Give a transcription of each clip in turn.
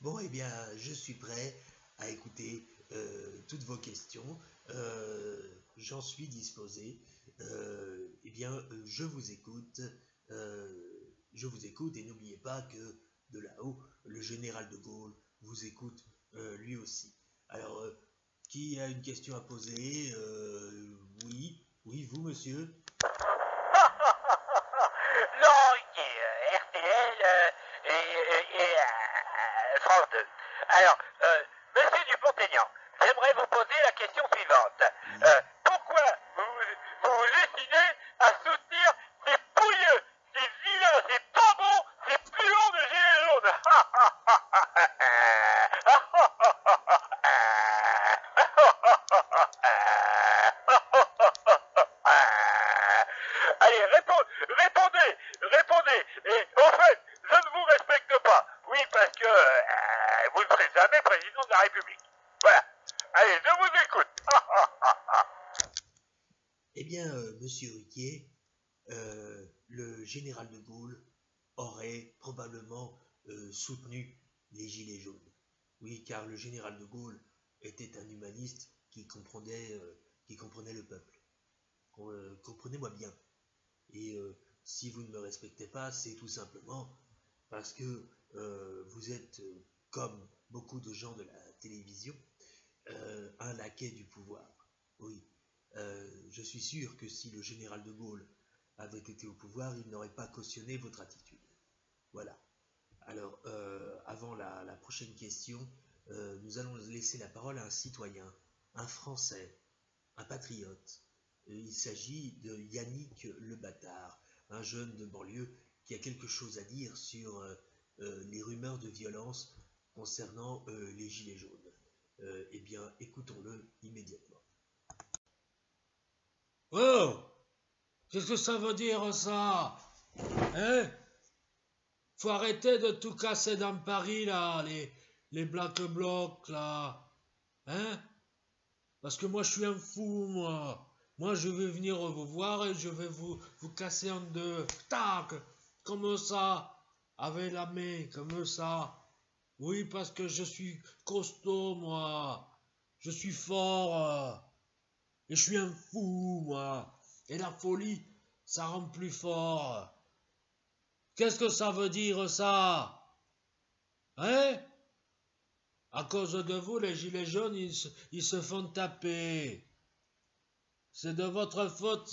Bon, eh bien, je suis prêt à écouter toutes vos questions. J'en suis disposé. Eh bien, je vous écoute. Je vous écoute et n'oubliez pas que de là-haut, le général de Gaulle vous écoute lui aussi. Alors, qui a une question à poser? Oui, oui, vous, monsieur. Non, RTL France 2. Alors, Monsieur Dupont-Aignan, j'aimerais vous poser la question suivante. Oui. Pourquoi vous destinez à soutenir ces pouilleux, ces vilains, ces pas bons, ces puants de gilets jaunes? Allez, répondez. Et au fait, je ne vous respecte pas. Oui, parce que vous ne serez jamais président de la République. Voilà. Allez, je vous écoute. Eh bien, monsieur Ruquier, le général de Gaulle aurait probablement soutenu les Gilets jaunes. Oui, car le général de Gaulle était un humaniste qui comprenait le peuple. Comprenez-moi bien. Et si vous ne me respectez pas, c'est tout simplement parce que vous êtes, comme beaucoup de gens de la télévision, un laquais du pouvoir. Oui, je suis sûr que si le général de Gaulle avait été au pouvoir, il n'aurait pas cautionné votre attitude. Voilà. Alors, avant la prochaine question, nous allons laisser la parole à un citoyen, un Français, un patriote. Il s'agit de Yannick Le Bâtard, un jeune de banlieue qui a quelque chose à dire sur les rumeurs de violence concernant les Gilets jaunes. Eh bien, écoutons-le immédiatement. Oh, qu'est-ce que ça veut dire ça? Hein? Faut arrêter de tout casser dans Paris, là, les Black Blocs, là. Hein? Parce que moi, je suis un fou, moi. Moi, je vais venir vous voir et je vais vous casser en deux. Tac! Comme ça. Avec la main, comme ça. Oui, parce que je suis costaud, moi. Je suis fort. Et je suis un fou, moi. Et la folie, ça rend plus fort. Qu'est-ce que ça veut dire, ça? Hein? À cause de vous, les gilets jaunes, ils se font taper. C'est de votre faute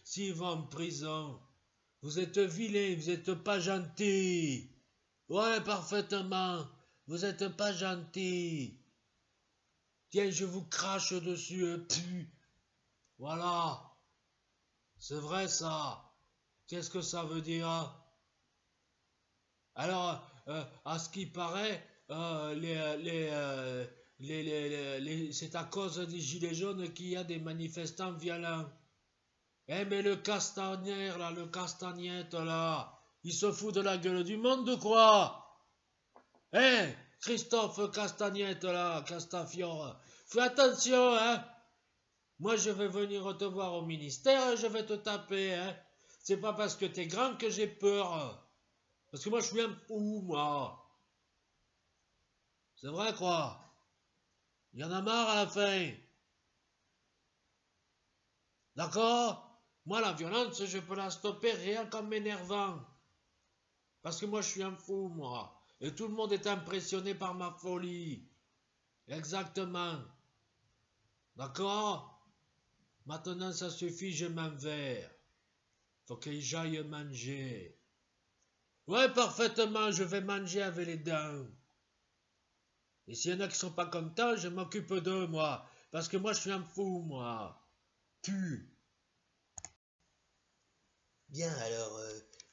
s'ils vont en prison. Vous êtes vilains, vous n'êtes pas gentils. Ouais, parfaitement. Vous n'êtes pas gentils. Tiens, je vous crache dessus, pu. Voilà. C'est vrai, ça. Qu'est-ce que ça veut dire? Alors, à ce qui paraît, c'est à cause des gilets jaunes qu'il y a des manifestants violents. Eh, mais le Castagnère, là, le Castagnette, là, il se fout de la gueule du monde, quoi? Eh, Christophe Castagnette, là, Castafiore, fais attention, hein? Moi, je vais venir te voir au ministère et je vais te taper, hein? C'est pas parce que t'es grand que j'ai peur. Parce que moi, je suis un fou, moi. C'est vrai, quoi. Il y en a marre à la fin. D'accord? Moi, la violence, je peux la stopper rien qu'en m'énervant. Parce que moi, je suis un fou, moi. Et tout le monde est impressionné par ma folie. Exactement. D'accord? Maintenant, ça suffit, je m'en vais. Faut que j'aille manger. Ouais, parfaitement, je vais manger avec les dents. Et s'il y en a qui sont pas contents, je m'occupe d'eux, moi. Parce que moi, je suis un fou, moi. Tu. Bien, alors,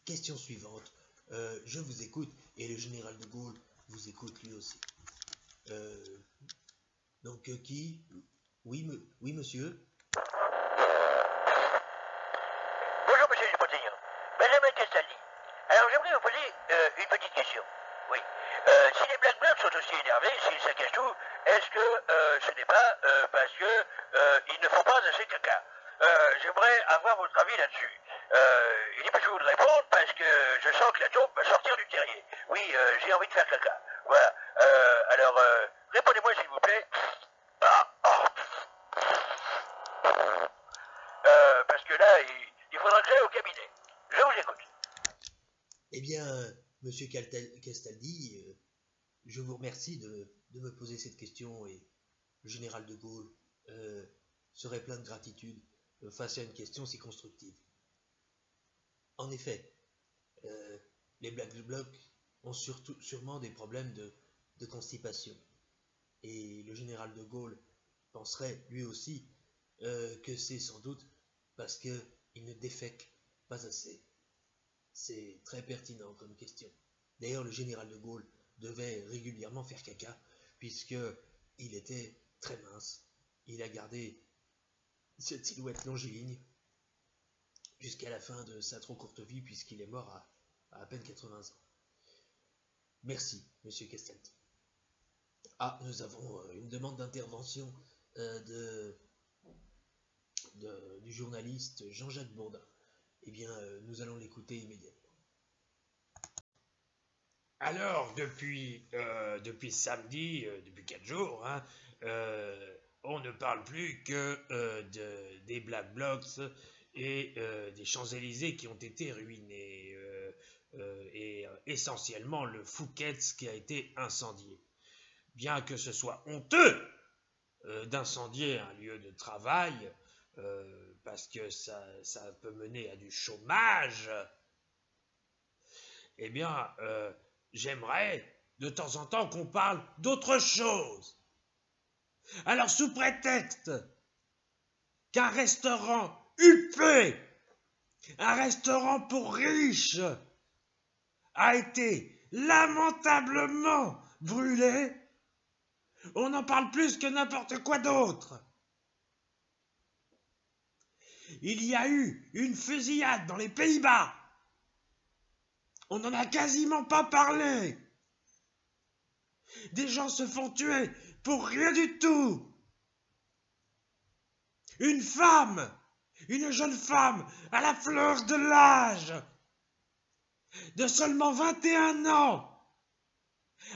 question suivante. Je vous écoute et le général de Gaulle vous écoute lui aussi. Euh, donc, qui? Oui, oui, monsieur. Bonjour, Monsieur Dupont-Aignan. Benjamin Castaldi. Alors, j'aimerais vous poser une petite question. Oui. Si les Black Blocs sont aussi énervés, s'ils saccagent tout, est-ce que ce n'est pas parce que ils ne font pas assez caca? J'aimerais avoir votre avis là-dessus. Il est possible de répondre parce que je sens que la tombe va sortir du terrier. Oui, j'ai envie de faire caca. Voilà. Alors, répondez-moi s'il vous plaît. Ah, oh. Parce que là, il faudra que j'aille au cabinet. Je vous écoute. Eh bien, monsieur Castaldi, je vous remercie de me poser cette question et le général de Gaulle serait plein de gratitude face à une question si constructive. En effet, les Black Blocs ont sûrement des problèmes de constipation. Et le général de Gaulle penserait lui aussi que c'est sans doute parce qu'il ne défèque pas assez. C'est très pertinent comme question. D'ailleurs, le général de Gaulle devait régulièrement faire caca, puisqu'il était très mince. Il a gardé cette silhouette longiligne jusqu'à la fin de sa trop courte vie, puisqu'il est mort à peine 80 ans. Merci, monsieur Castaldi. Ah, nous avons une demande d'intervention du journaliste Jean-Jacques Bourdin. Eh bien, nous allons l'écouter immédiatement. Alors, depuis samedi, depuis 4 jours, hein, on ne parle plus que des Black Blocs et des Champs-Élysées qui ont été ruinés, et essentiellement le Fouquet's qui a été incendié. Bien que ce soit honteux d'incendier un lieu de travail, parce que ça peut mener à du chômage, eh bien, j'aimerais de temps en temps qu'on parle d'autre chose. Alors, sous prétexte qu'un restaurant huppé, un restaurant pour riches, a été lamentablement brûlé, on en parle plus que n'importe quoi d'autre. Il y a eu une fusillade dans les Pays-Bas. On n'en a quasiment pas parlé. Des gens se font tuer pour rien du tout. Une femme, une jeune femme à la fleur de l'âge, de seulement 21 ans,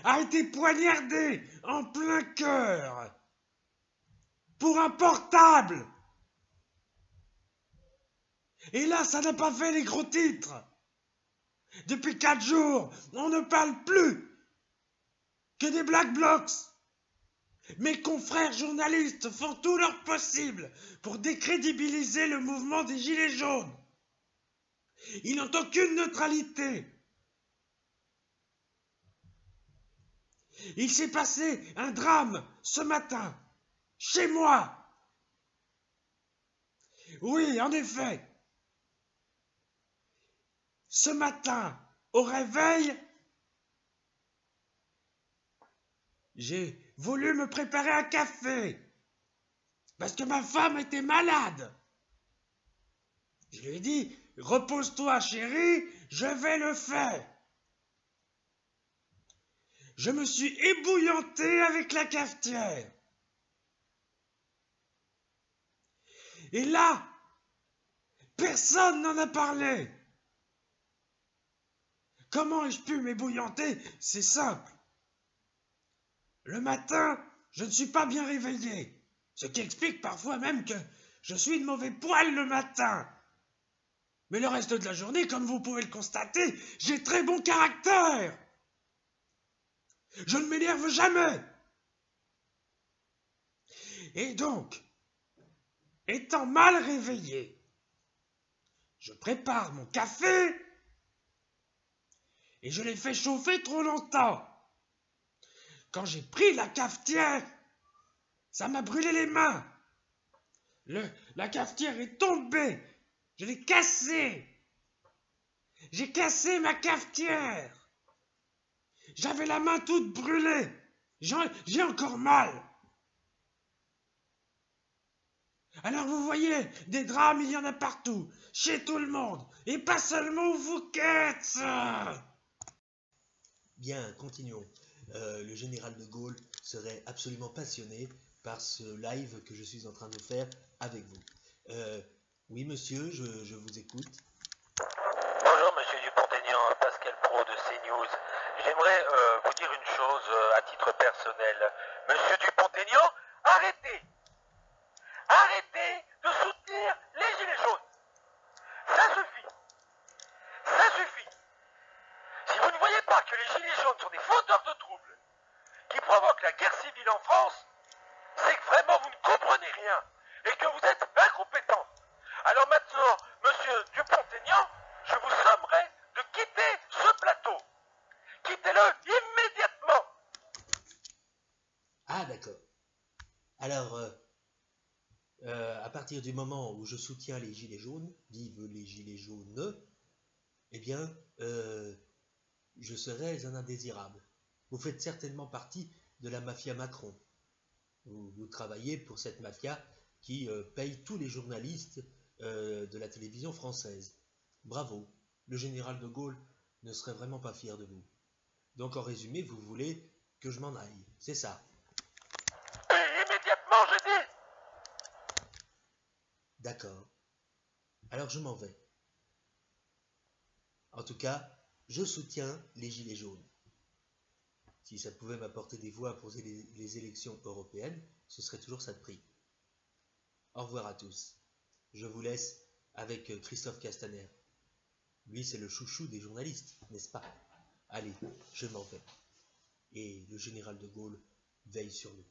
a été poignardée en plein cœur pour un portable. Et là, ça n'a pas fait les gros titres. Depuis 4 jours, on ne parle plus que des Black Blocs. Mes confrères journalistes font tout leur possible pour décrédibiliser le mouvement des Gilets jaunes. Ils n'ont aucune neutralité. Il s'est passé un drame ce matin, chez moi. Oui, en effet. Ce matin, au réveil, j'ai voulu me préparer un café parce que ma femme était malade. Je lui ai dit, repose-toi chérie, je vais le faire. Je me suis ébouillanté avec la cafetière. Et là, personne n'en a parlé. Comment ai-je pu m'ébouillanter? C'est simple. Le matin, je ne suis pas bien réveillé, ce qui explique parfois même que je suis de mauvais poil le matin. Mais le reste de la journée, comme vous pouvez le constater, j'ai très bon caractère. Je ne m'énerve jamais. Et donc, étant mal réveillé, je prépare mon café et je l'ai fait chauffer trop longtemps. Quand j'ai pris la cafetière, ça m'a brûlé les mains. La cafetière est tombée. Je l'ai cassée. J'ai cassé ma cafetière. J'avais la main toute brûlée. J'ai encore mal. Alors vous voyez, des drames, il y en a partout, chez tout le monde, et pas seulement au Fouquet's. Bien, continuons. Le général de Gaulle serait absolument passionné par ce live que je suis en train de faire avec vous. Oui, monsieur, je vous écoute. Bonjour, monsieur Dupont-Aignan, Pascal Pro de CNews. J'aimerais j'aimerais vous dire une chose à titre personnel. Monsieur Dupont-Aignan, arrêtez! Arrêtez de soutenir les Gilets jaunes! Ça suffit! Ça suffit! Si vous ne voyez pas que les Gilets jaunes sont des fauteurs de troubles qui provoquent la guerre civile en France, c'est que vraiment vous ne comprenez rien et que vous êtes incompétent. Alors maintenant, monsieur Dupont-Aignan, je vous sommerai de quitter ce plateau. Quittez-le immédiatement. Ah, d'accord. Alors, à partir du moment où je soutiens les Gilets jaunes, vive les Gilets jaunes, eh bien, je serai un indésirable. Vous faites certainement partie de la mafia Macron. Vous travaillez pour cette mafia qui paye tous les journalistes de la télévision française. Bravo, le général de Gaulle ne serait vraiment pas fier de vous. Donc en résumé, vous voulez que je m'en aille, c'est ça? Immédiatement, je dis. D'accord. Alors je m'en vais. En tout cas, je soutiens les Gilets jaunes. Si ça pouvait m'apporter des voix pour les élections européennes, ce serait toujours ça de prix. Au revoir à tous. Je vous laisse avec Christophe Castaner. Lui, c'est le chouchou des journalistes, n'est-ce pas? Allez, je m'en vais. Et le général de Gaulle veille sur nous.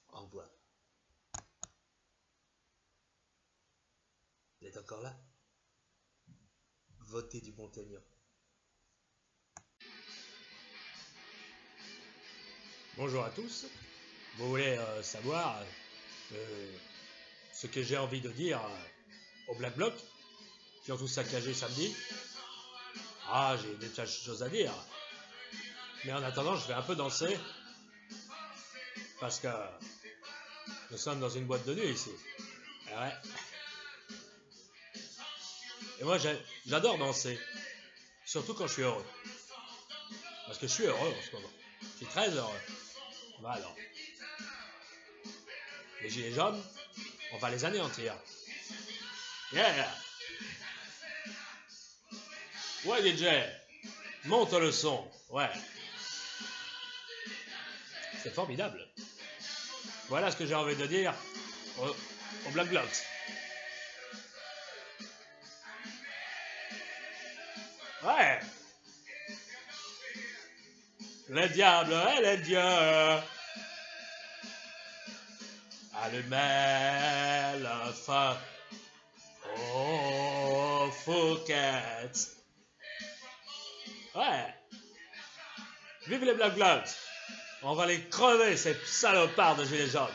Au revoir. Vous êtes encore là? Votez Dupont-Aignan. Bonjour à tous. Vous voulez savoir ce que j'ai envie de dire au Black Bloc qui ont tout saccagé samedi? Ah, j'ai des tas de choses à dire. Mais en attendant, je vais un peu danser. Parce que nous sommes dans une boîte de nuit ici. Et ouais. Et moi, j'adore danser. Surtout quand je suis heureux. Parce que je suis heureux en ce moment. Je suis très heureux. Voilà. Les gilets jaunes, on va les anéantir. Yeah! Ouais, DJ, monte le son. Ouais. C'est formidable. Voilà ce que j'ai envie de dire au Black Bloc. Ouais. Les diables et les dieux. Allumez le feu au Fouquet. Ouais. Vive les Black Blocs. On va les crever, ces salopards de gilets jaunes.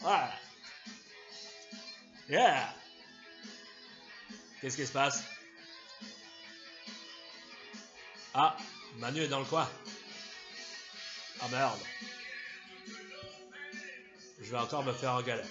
Ouais. Yeah. Qu'est-ce qui se passe? Ah, Manu est dans le coin. Ah merde. Je vais encore me faire engueuler.